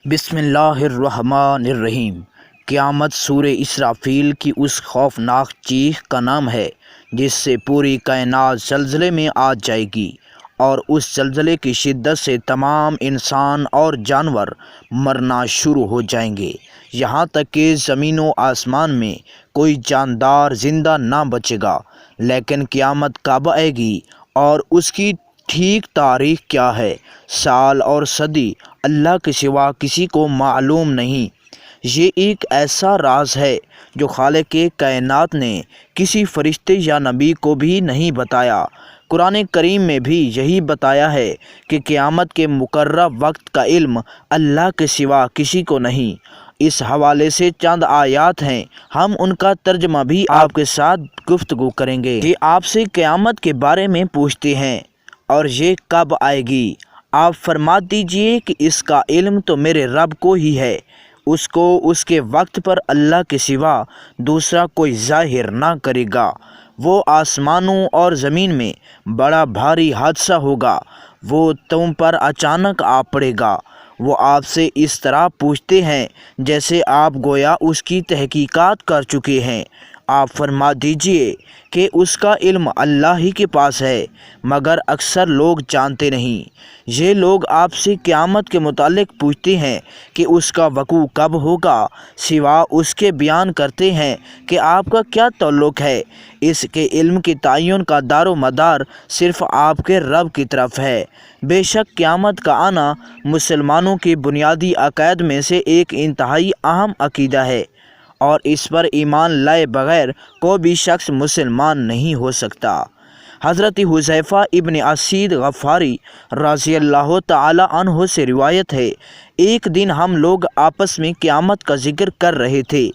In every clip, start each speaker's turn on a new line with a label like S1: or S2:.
S1: بسم اللہ الرحمن الرحیم۔ قیامت سورہ اسرافیل کی اس خوفناک چیخ کا نام ہے جس سے پوری کائنات زلزلے میں آ جائے گی، اور اس زلزلے کی شدت سے تمام انسان اور جانور مرنا شروع ہو جائیں گے، یہاں تک کہ زمین و آسمان میں کوئی جاندار زندہ نہ بچے گا۔ لیکن قیامت کب آئے گی اور اس کی ٹھیک تاریخ کیا ہے، سال اور صدی اللہ کے سوا کسی کو معلوم نہیں۔ یہ ایک ایسا راز ہے جو خالق کائنات نے کسی فرشتے یا نبی کو بھی نہیں بتایا۔ قرآن کریم میں بھی یہی بتایا ہے کہ قیامت کے مقررہ وقت کا علم اللہ کے سوا کسی کو نہیں۔ اس حوالے سے چند آیات ہیں، ہم ان کا ترجمہ بھی آپ کے ساتھ گفتگو کریں گے۔ یہ آپ سے قیامت کے بارے میں پوچھتے ہیں اور یہ کب آئے گی؟ آپ فرما دیجئے کہ اس کا علم تو میرے رب کو ہی ہے، اس کو اس کے وقت پر اللہ کے سوا دوسرا کوئی ظاہر نہ کرے گا۔ وہ آسمانوں اور زمین میں بڑا بھاری حادثہ ہوگا، وہ تم پر اچانک آ پڑے گا۔ وہ آپ سے اس طرح پوچھتے ہیں جیسے آپ گویا اس کی تحقیقات کر چکے ہیں۔ آپ فرما دیجئے کہ اس کا علم اللہ ہی کے پاس ہے، مگر اکثر لوگ جانتے نہیں۔ یہ لوگ آپ سے قیامت کے متعلق پوچھتے ہیں کہ اس کا وقوع کب ہوگا، سوا اس کے بیان کرتے ہیں کہ آپ کا کیا تعلق ہے۔ اس کے علم کے تعین کا دار و مدار صرف آپ کے رب کی طرف ہے۔ بے شک قیامت کا آنا مسلمانوں کے بنیادی عقائد میں سے ایک انتہائی اہم عقیدہ ہے، اور اس پر ایمان لائے بغیر کوئی بھی شخص مسلمان نہیں ہو سکتا۔ حضرت حذیفہ ابن اسید غفاری رضی اللہ تعالی عنہ سے روایت ہے، ایک دن ہم لوگ آپس میں قیامت کا ذکر کر رہے تھے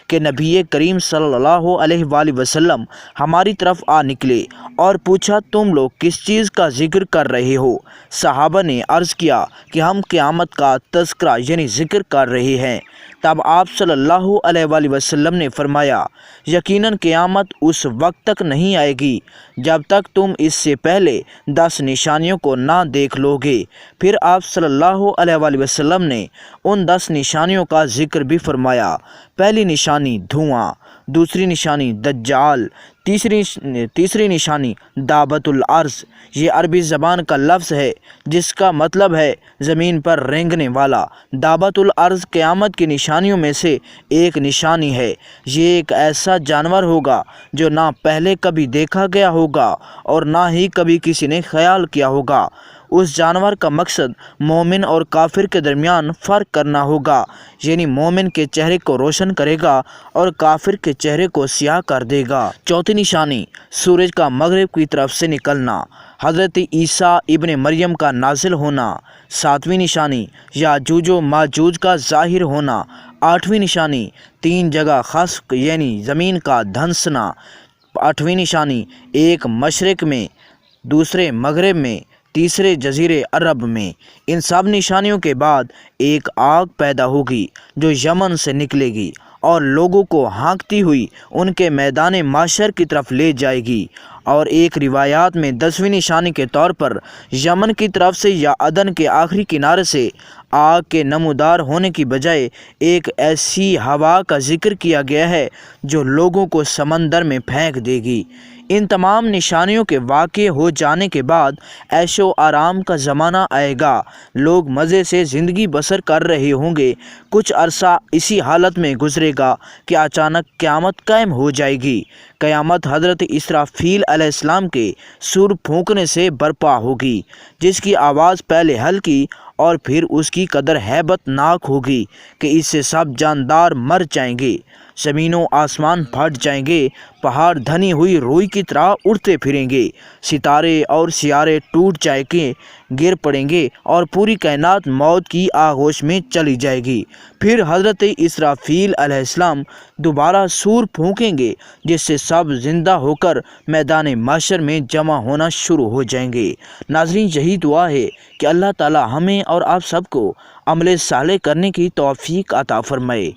S1: کہ نبی کریم صلی اللہ علیہ وآلہ وسلم ہماری طرف آ نکلے اور پوچھا، تم لوگ کس چیز کا ذکر کر رہے ہو؟ صحابہ نے عرض کیا کہ ہم قیامت کا تذکرہ یعنی ذکر کر رہے ہیں۔ تب آپ صلی اللہ علیہ وآلہ وسلم نے فرمایا، یقیناً قیامت اس وقت تک نہیں آئے گی جب تک تم اس سے پہلے 10 نشانیوں کو نہ دیکھ لو گے۔ پھر آپ صلی اللہ علیہ وآلہ وسلم نے ان 10 نشانیوں کا ذکر بھی فرمایا۔ پہلی نشانی دھواں، دوسری نشانی دجال، تیسری نشانی دابۃ الارض۔ یہ عربی زبان کا لفظ ہے جس کا مطلب ہے زمین پر رینگنے والا۔ دابۃ الارض قیامت کی نشانیوں میں سے ایک نشانی ہے۔ یہ ایک ایسا جانور ہوگا جو نہ پہلے کبھی دیکھا گیا ہوگا اور نہ ہی کبھی کسی نے خیال کیا ہوگا۔ اس جانور کا مقصد مومن اور کافر کے درمیان فرق کرنا ہوگا، یعنی مومن کے چہرے کو روشن کرے گا اور کافر کے چہرے کو سیاہ کر دے گا۔ چوتھی نشانی سورج کا مغرب کی طرف سے نکلنا، حضرت عیسیٰ ابن مریم کا نازل ہونا۔ ساتویں نشانی یاجوج و ماجوج کا ظاہر ہونا۔ آٹھویں نشانی 3 جگہ خسف یعنی زمین کا دھنسنا۔ آٹھویں نشانی ایک مشرق میں، دوسرے مغرب میں، تیسرے جزیرے عرب میں۔ ان سب نشانیوں کے بعد ایک آگ پیدا ہوگی جو یمن سے نکلے گی اور لوگوں کو ہانکتی ہوئی ان کے میدان محشر کی طرف لے جائے گی، اور ایک روایات میں 10ویں نشانی کے طور پر یمن کی طرف سے یا عدن کے آخری کنارے سے آگ کے نمودار ہونے کی بجائے ایک ایسی ہوا کا ذکر کیا گیا ہے جو لوگوں کو سمندر میں پھینک دے گی۔ ان تمام نشانیوں کے واقع ہو جانے کے بعد عیش و آرام کا زمانہ آئے گا، لوگ مزے سے زندگی بسر کر رہے ہوں گے۔ کچھ عرصہ اسی حالت میں گزرے گا کہ اچانک قیامت قائم ہو جائے گی۔ قیامت حضرت اسرافیل علیہ السلام کے سور پھونکنے سے برپا ہوگی، جس کی آواز پہلے ہلکی اور پھر اس کی قدر ہیبت ناک ہوگی کہ اس سے سب جاندار مر جائیں گے، زمین و آسمان پھٹ جائیں گے، پہاڑ دھنی ہوئی روئی کی طرح اڑتے پھریں گے، ستارے اور سیارے ٹوٹ جائیں گے، گر پڑیں گے، اور پوری کائنات موت کی آغوش میں چلی جائے گی۔ پھر حضرت اسرافیل علیہ السلام دوبارہ سور پھونکیں گے، جس سے سب زندہ ہو کر میدان محشر میں جمع ہونا شروع ہو جائیں گے۔ ناظرین، یہی دعا ہے کہ اللہ تعالی ہمیں اور آپ سب کو عمل صالح کرنے کی توفیق عطا فرمائے۔